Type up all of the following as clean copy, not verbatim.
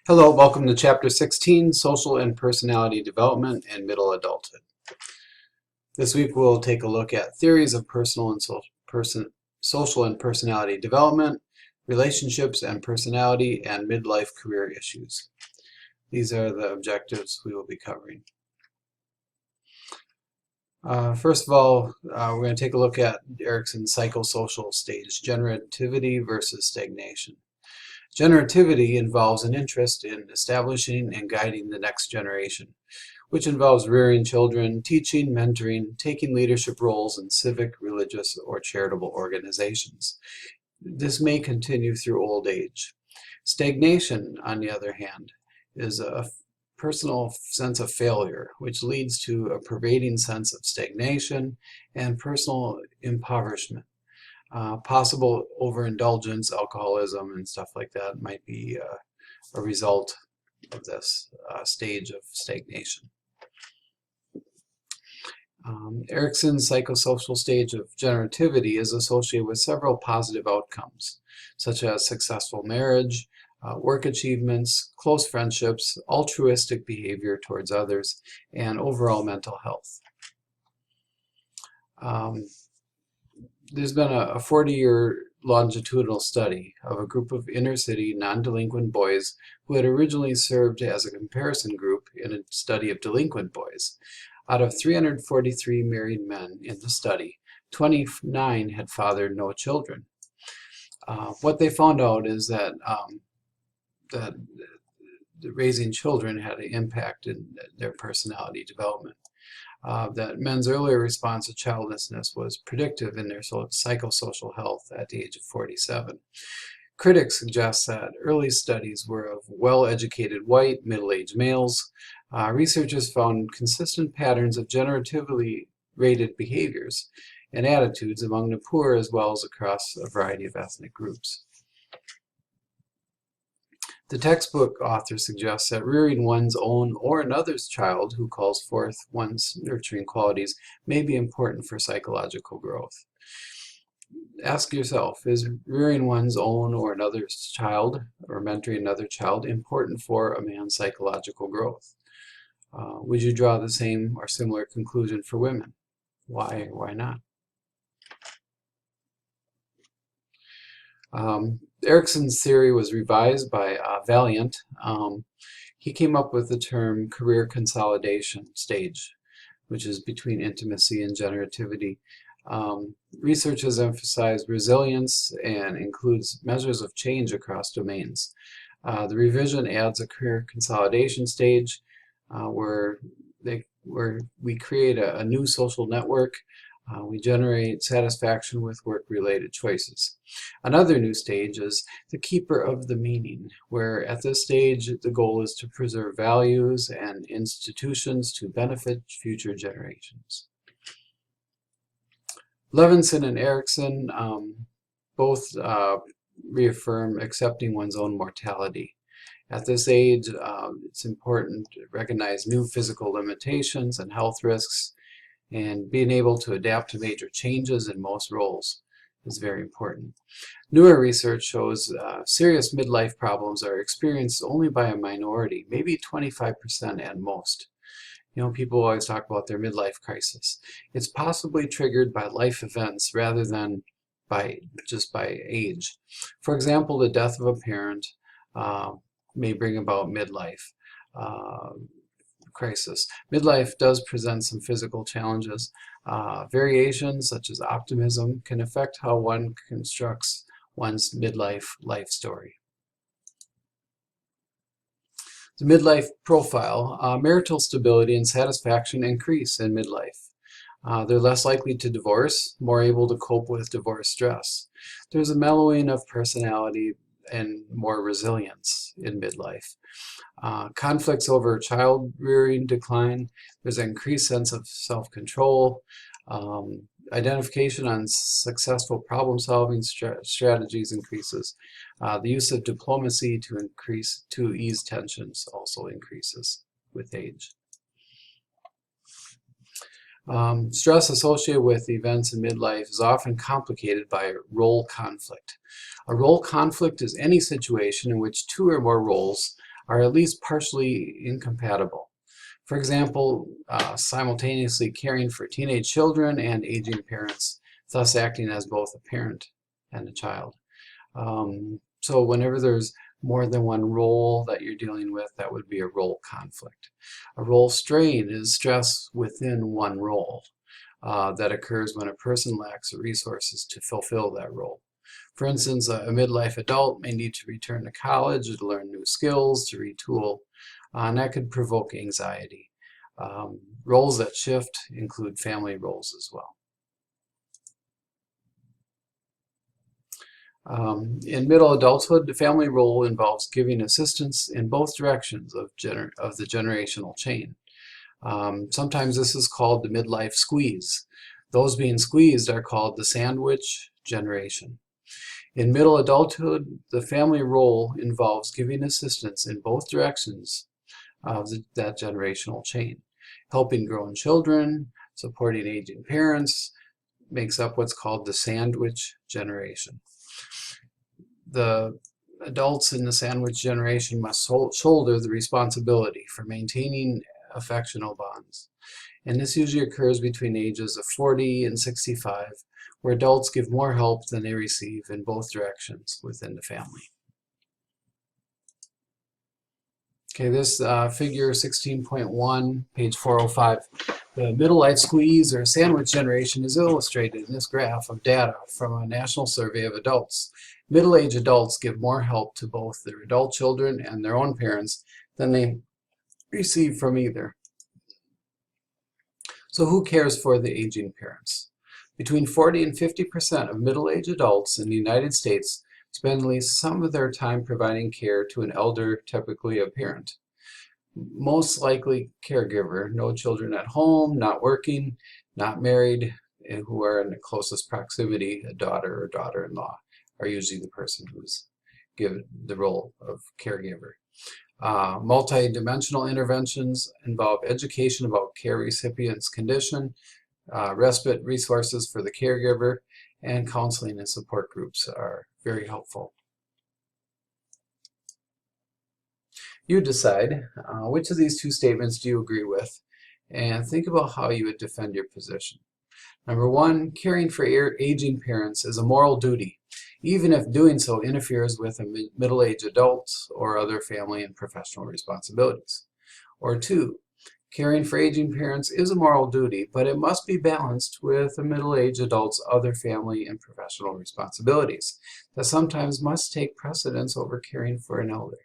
Hello, welcome to Chapter 16, Social and Personality Development in Middle Adulthood. This week we'll take a look at theories of social and personality development, relationships and personality, and midlife career issues. These are the objectives we will be covering. First of all, we're going to take a look at Erikson's psychosocial stage, generativity versus stagnation. Generativity involves an interest in establishing and guiding the next generation, which involves rearing children, teaching, mentoring, taking leadership roles in civic, religious, or charitable organizations. This may continue through old age. Stagnation, on the other hand, is a personal sense of failure, which leads to a pervading sense of stagnation and personal impoverishment. Possible overindulgence, alcoholism, and stuff like that might be a result of this stage of stagnation. Erikson's psychosocial stage of generativity is associated with several positive outcomes, such as successful marriage, work achievements, close friendships, altruistic behavior towards others, and overall mental health. There's been a 40-year longitudinal study of a group of inner-city non-delinquent boys who had originally served as a comparison group in a study of delinquent boys. Out of 343 married men in the study, 29 had fathered no children. What they found out is that raising children had an impact in their personality development. That men's earlier response to childlessness was predictive in their psychosocial health at the age of 47. Critics suggest that early studies were of well-educated white, middle-aged males. Researchers found consistent patterns of generatively rated behaviors and attitudes among the poor as well as across a variety of ethnic groups. The textbook author suggests that rearing one's own or another's child who calls forth one's nurturing qualities may be important for psychological growth. Ask yourself, is rearing one's own or another's child or mentoring another child important for a man's psychological growth? Would you draw the same or similar conclusion for women? Why or why not? Erikson's theory was revised by Valiant. He came up with the term career consolidation stage, which is between intimacy and generativity. Research has emphasized resilience and includes measures of change across domains. The revision adds a career consolidation stage where we create a new social network. We generate satisfaction with work-related choices. Another new stage is the keeper of the meaning, where at this stage the goal is to preserve values and institutions to benefit future generations. Levinson and Erikson both reaffirm accepting one's own mortality. At this age, it's important to recognize new physical limitations and health risks, and being able to adapt to major changes in most roles is very important. Newer research shows serious midlife problems are experienced only by a minority, maybe 25% at most. You know, people always talk about their midlife crisis. It's possibly triggered by life events rather than just by age. For example, the death of a parent may bring about midlife crisis. Midlife does present some physical challenges. Variations such as optimism can affect how one constructs one's midlife life story. The midlife profile, marital stability and satisfaction increase in midlife. They're less likely to divorce, more able to cope with divorce stress. There's a mellowing of personality and more resilience in midlife. Conflicts over child rearing decline. There's an increased sense of self-control. Identification on successful problem-solving strategies increases. The use of diplomacy to ease tensions also increases with age. Stress associated with events in midlife is often complicated by role conflict. A role conflict is any situation in which two or more roles are at least partially incompatible. For example, simultaneously caring for teenage children and aging parents, thus acting as both a parent and a child. So whenever there's more than one role that you're dealing with, that would be a role conflict. A role strain is stress within one role that occurs when a person lacks the resources to fulfill that role. For instance, a midlife adult may need to return to college to learn new skills, to retool, and that could provoke anxiety. Roles that shift include family roles as well. In middle adulthood, the family role involves giving assistance in both directions of the generational chain. Sometimes this is called the midlife squeeze. Those being squeezed are called the sandwich generation. In middle adulthood, the family role involves giving assistance in both directions of that generational chain. Helping grown children, supporting aging parents, makes up what's called the sandwich generation. The adults in the sandwich generation must shoulder the responsibility for maintaining affectional bonds. And this usually occurs between ages of 40 and 65, where adults give more help than they receive in both directions within the family. Okay, this figure 16.1, page 405. The middle life squeeze or sandwich generation is illustrated in this graph of data from a national survey of adults. Middle-aged adults give more help to both their adult children and their own parents than they receive from either. So who cares for the aging parents? Between 40 and 50% of middle-aged adults in the United States spend at least some of their time providing care to an elder, typically a parent. Most likely caregiver, no children at home, not working, not married, and who are in the closest proximity, a daughter or daughter-in-law, are usually the person who's given the role of caregiver. Multi-dimensional interventions involve education about care recipient's condition, respite resources for the caregiver, and counseling and support groups are very helpful. You decide which of these two statements do you agree with, and think about how you would defend your position. Number one, caring for aging parents is a moral duty, even if doing so interferes with a middle-aged adult or other family and professional responsibilities. Or two, caring for aging parents is a moral duty, but it must be balanced with a middle-aged adult's other family and professional responsibilities that sometimes must take precedence over caring for an elder.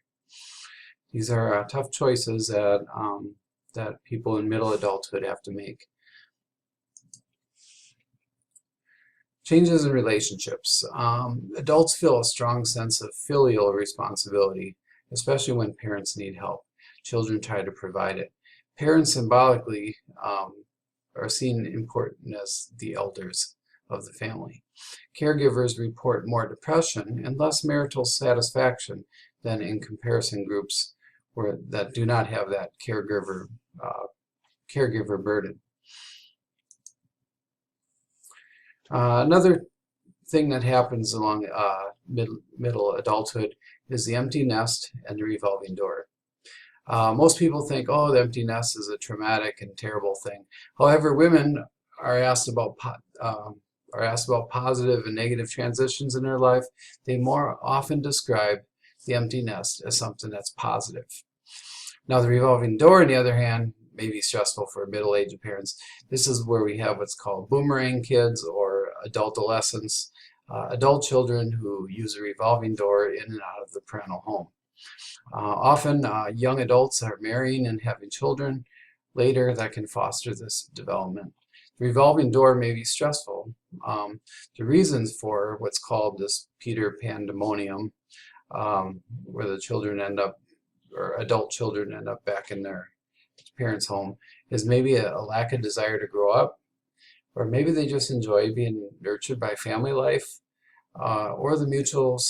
These are tough choices that people in middle adulthood have to make. Changes in relationships. Adults feel a strong sense of filial responsibility, especially when parents need help. Children try to provide it. Parents symbolically are seen important as the elders of the family. Caregivers report more depression and less marital satisfaction than in comparison groups that do not have that caregiver burden. Another thing that happens along middle adulthood is the empty nest and the revolving door. Most people think, oh, the empty nest is a traumatic and terrible thing. However, women are asked about positive and negative transitions in their life. They more often describe the empty nest as something that's positive. Now, the revolving door, on the other hand, may be stressful for middle-aged parents. This is where we have what's called boomerang kids or adult adolescents, adult children who use a revolving door in and out of the parental home. Often young adults are marrying and having children later that can foster this development. The revolving door may be stressful. The reasons for what's called this Peter pandemonium, where the children end up, or adult children end up back in their parents' home, is maybe a lack of desire to grow up, or maybe they just enjoy being nurtured by family life, or the mutual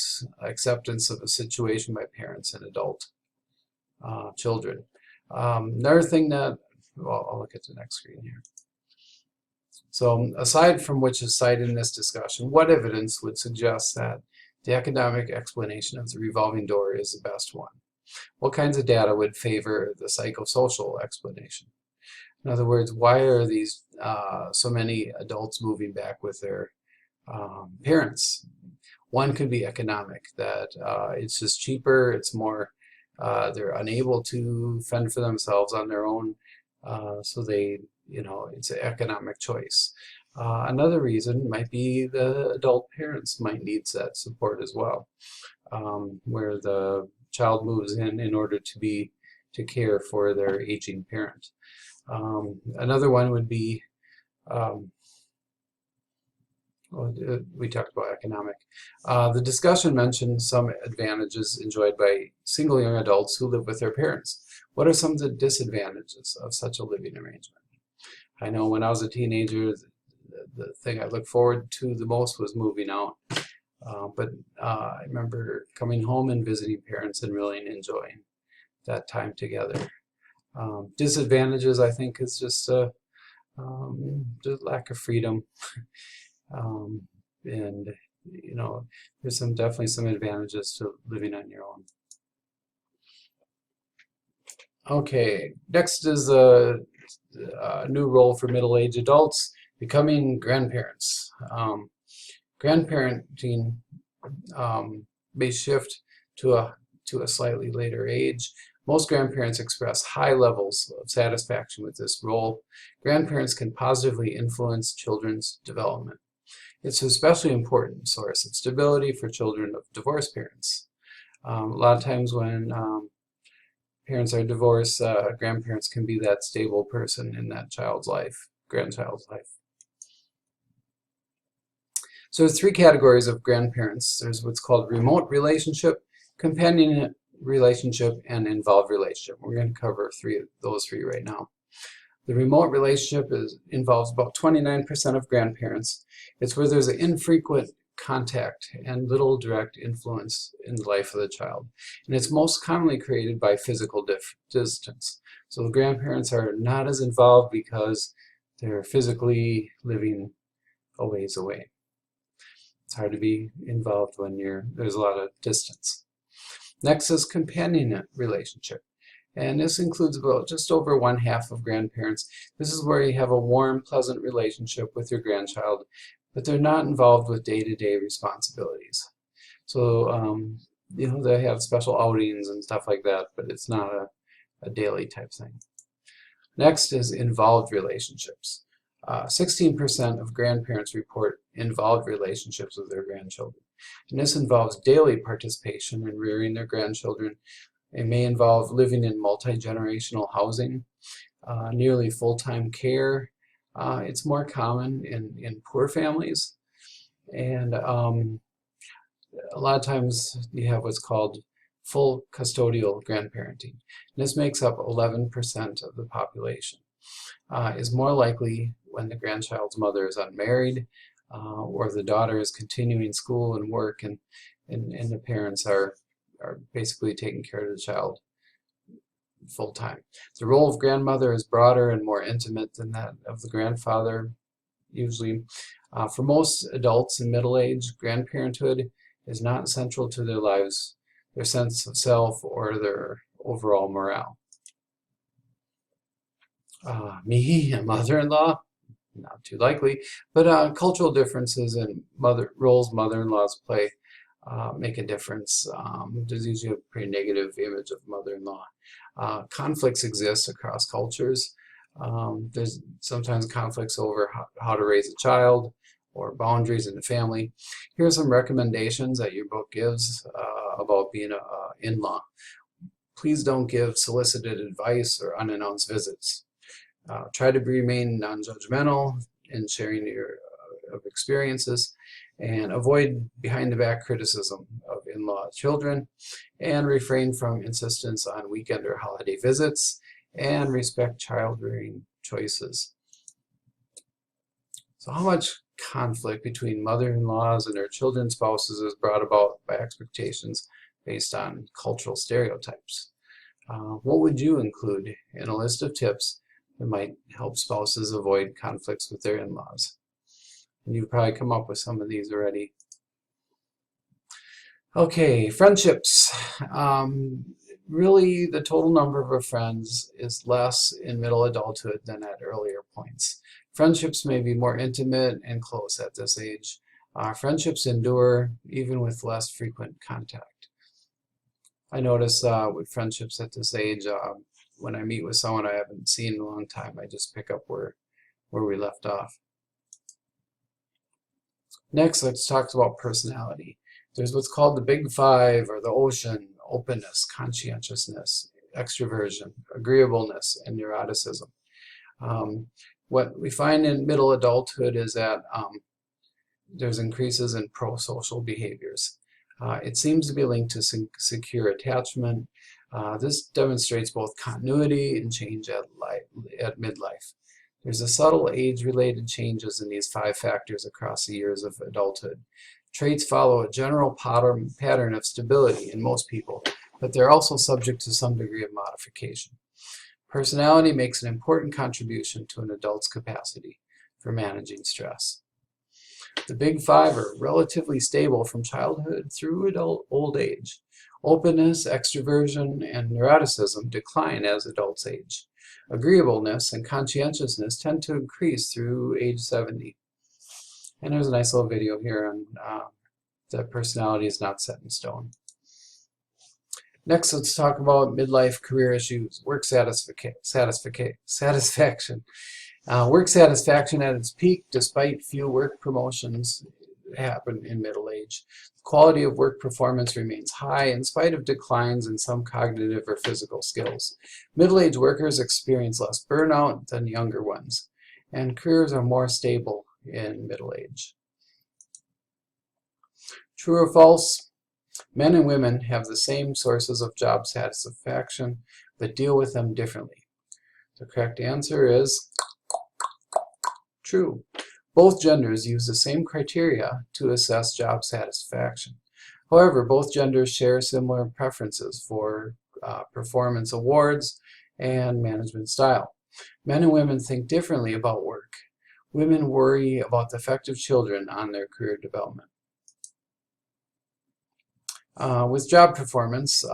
acceptance of a situation by parents and adult children. Another thing that, well, I'll look at the next screen here. So aside from which is cited in this discussion, what evidence would suggest that the economic explanation of the revolving door is the best one? What kinds of data would favor the psychosocial explanation? In other words, why are these so many adults moving back with their parents? One could be economic, that it's just cheaper, it's more, they're unable to fend for themselves on their own, so they, it's an economic choice. Another reason might be the adult parents might need that support as well, where the child moves in order to care for their aging parent. Another one would be, we talked about economic. The discussion mentioned some advantages enjoyed by single young adults who live with their parents. What are some of the disadvantages of such a living arrangement? I know when I was a teenager, the thing I looked forward to the most was moving out. But I remember coming home and visiting parents and really enjoying that time together. Disadvantages, I think, is just the lack of freedom. And there's definitely some advantages to living on your own. Okay, next is a new role for middle-aged adults, becoming grandparents. Grandparenting may shift to a slightly later age. Most grandparents express high levels of satisfaction with this role. Grandparents can positively influence children's development. It's an especially important source of stability for children of divorced parents. A lot of times when parents are divorced, grandparents can be that stable person in that child's life, grandchild's life. So there's three categories of grandparents. There's what's called remote relationship, companion relationship, and involved relationship. We're going to cover those three right now. The remote relationship involves about 29% of grandparents. It's where there's an infrequent contact and little direct influence in the life of the child. And it's most commonly created by physical distance. So the grandparents are not as involved because they're physically living a ways away. It's hard to be involved when there's a lot of distance. Next is companion relationship. And this includes about just over 1/2 of grandparents. This is where you have a warm, pleasant relationship with your grandchild, but they're not involved with day-to-day responsibilities. So, they have special outings and stuff like that, but it's not a daily type thing. Next is involved relationships. 16% of grandparents report involved relationships with their grandchildren. And this involves daily participation in rearing their grandchildren. It may involve living in multi-generational housing, nearly full-time care. It's more common in poor families. And a lot of times you have what's called full custodial grandparenting. And this makes up 11% of the population. Is more likely when the grandchild's mother is unmarried, or the daughter is continuing school and work, and the parents are basically taking care of the child full time. The role of grandmother is broader and more intimate than that of the grandfather, usually. For most adults in middle age, grandparenthood is not central to their lives, their sense of self, or their overall morale. Me, a mother-in-law, not too likely, but cultural differences in roles mother-in-laws play make a difference. There's usually a pretty negative image of mother-in-law. Conflicts exist across cultures. There's sometimes conflicts over how to raise a child or boundaries in the family. Here are some recommendations that your book gives about being an in-law. Please don't give solicited advice or unannounced visits. Try to remain non-judgmental in sharing your experiences, and avoid behind-the-back criticism of in-law children, and refrain from insistence on weekend or holiday visits, and respect child-rearing choices. So how much conflict between mother-in-laws and their children's spouses is brought about by expectations based on cultural stereotypes? What would you include in a list of tips It might help spouses avoid conflicts with their in-laws. And you've probably come up with some of these already. Okay, friendships. Really, the total number of friends is less in middle adulthood than at earlier points. Friendships may be more intimate and close at this age. Friendships endure even with less frequent contact. I notice with friendships at this age, when I meet with someone I haven't seen in a long time, I just pick up where we left off. Next, let's talk about personality. There's what's called the Big Five, or the ocean: openness, conscientiousness, extroversion, agreeableness, and neuroticism. What we find in middle adulthood is that there's increases in pro-social behaviors. It seems to be linked to secure attachment. This demonstrates both continuity and change at midlife. There's a subtle age-related changes in these 5 factors across the years of adulthood. Traits follow a general pattern of stability in most people, but they're also subject to some degree of modification. Personality makes an important contribution to an adult's capacity for managing stress. The Big Five are relatively stable from childhood through old age. Openness, extroversion, and neuroticism decline as adults age. Agreeableness and conscientiousness tend to increase through age 70. And there's a nice little video here on that personality is not set in stone. Next, let's talk about midlife career issues. Work satisfaction. Work satisfaction at its peak, despite few work promotions happen in middle age. The quality of work performance remains high in spite of declines in some cognitive or physical skills. Middle-aged workers experience less burnout than younger ones, and careers are more stable in middle age. True or false? Men and women have the same sources of job satisfaction, but deal with them differently. The correct answer is true. Both genders use the same criteria to assess job satisfaction. However, both genders share similar preferences for performance awards and management style. Men and women think differently about work. Women worry about the effect of children on their career development. With job performance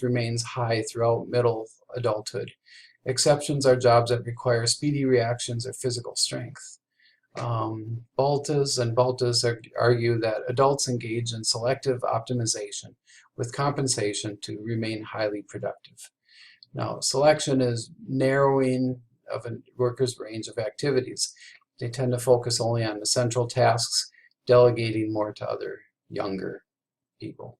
remains high throughout middle adulthood. Exceptions are jobs that require speedy reactions or physical strength. Baltas argue that adults engage in selective optimization with compensation to remain highly productive. Now, selection is narrowing of a worker's range of activities. They tend to focus only on the central tasks, delegating more to other younger people.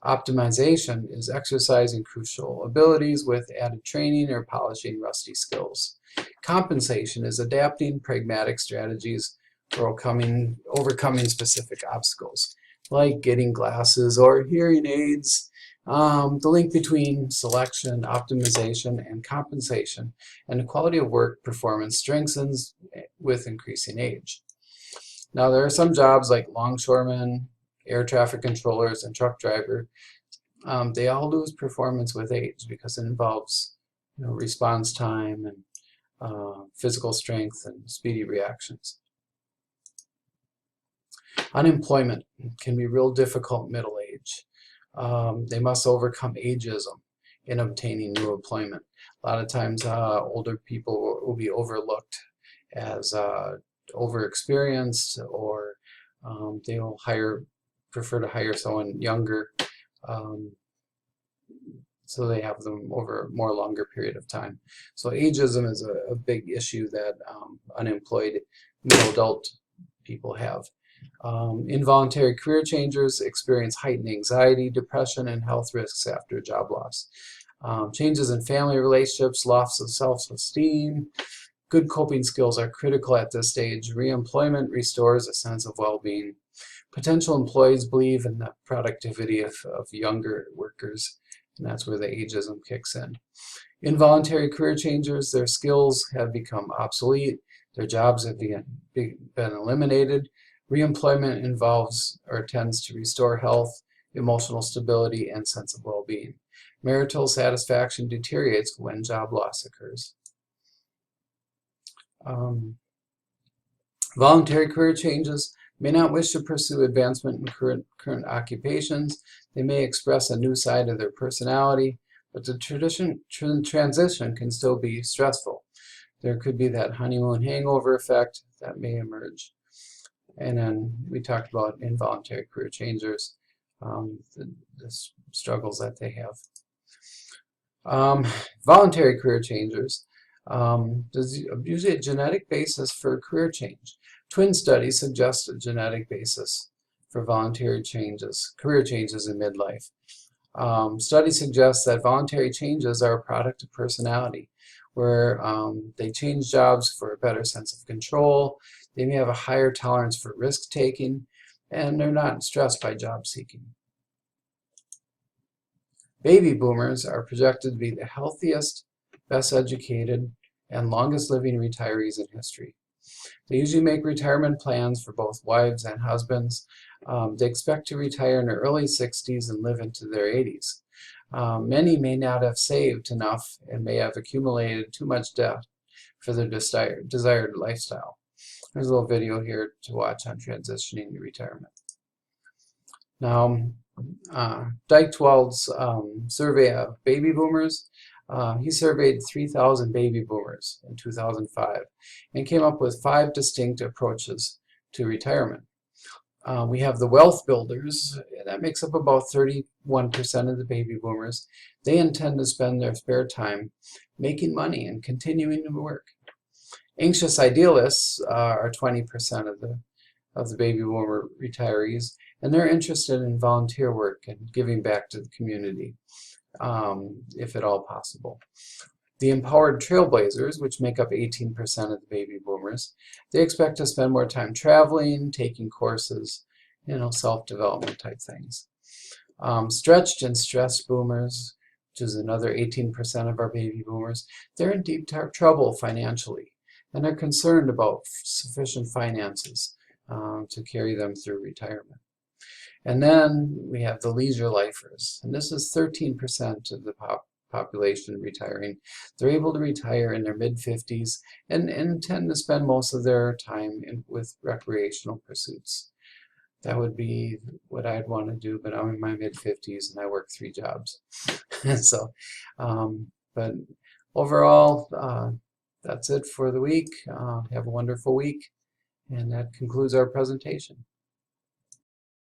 Optimization is exercising crucial abilities with added training or polishing rusty skills. Compensation is adapting pragmatic strategies for overcoming specific obstacles, like getting glasses or hearing aids. The link between selection, optimization, and compensation and the quality of work performance strengthens with increasing age. Now, there are some jobs like longshoremen, air traffic controllers, and truck driver. They all lose performance with age because it involves response time and physical strength and speedy reactions. Unemployment can be real difficult middle age. They must overcome ageism in obtaining new employment. A lot of times older people will be overlooked as overexperienced, or they will prefer to hire someone younger, so they have them over a more longer period of time. So ageism is a big issue that unemployed middle adult people have. Involuntary career changers experience heightened anxiety, depression, and health risks after job loss. Changes in family relationships, loss of self-esteem. Good coping skills are critical at this stage. Reemployment restores a sense of well-being. Potential employees believe in the productivity of younger workers, and that's where the ageism kicks in. Involuntary career changers, their skills have become obsolete. Their jobs have been eliminated. Reemployment involves or tends to restore health, emotional stability, and sense of well-being. Marital satisfaction deteriorates when job loss occurs. Voluntary career changes may not wish to pursue advancement in current occupations. They may express a new side of their personality, but the transition can still be stressful. There could be that honeymoon hangover effect that may emerge. And then we talked about involuntary career changers, the struggles that they have. Voluntary career changers, there's usually a genetic basis for career change. Twin studies suggest a genetic basis for voluntary changes, career changes in midlife. Studies suggest that voluntary changes are a product of personality, where they change jobs for a better sense of control, they may have a higher tolerance for risk-taking, and they're not stressed by job seeking. Baby boomers are projected to be the healthiest, best educated, and longest living retirees in history. They usually make retirement plans for both wives and husbands. They expect to retire in their early 60s and live into their 80s. Many may not have saved enough and may have accumulated too much debt for their desired lifestyle. There's a little video here to watch on transitioning to retirement. Now, Dykewald's survey of baby boomers, he surveyed 3,000 baby boomers in 2005 and came up with 5 distinct approaches to retirement. We have the wealth builders, that makes up about 31% of the baby boomers. They intend to spend their spare time making money and continuing to work. Anxious idealists are 20% of the baby boomer retirees, and they're interested in volunteer work and giving back to the community, if at all possible. The empowered trailblazers, which make up 18% of the baby boomers, they expect to spend more time traveling, taking courses, self-development type things. Stretched and stressed boomers, which is another 18% of our baby boomers, they're in deep trouble financially, and they're concerned about sufficient finances to carry them through retirement. And then we have the leisure lifers, and this is 13% of the population retiring. They're able to retire in their mid-50s and tend to spend most of their time with recreational pursuits. That would be what I'd want to do, but I'm in my mid-50s and I work 3 jobs. So, but overall, that's it for the week. Have a wonderful week, and that concludes our presentation.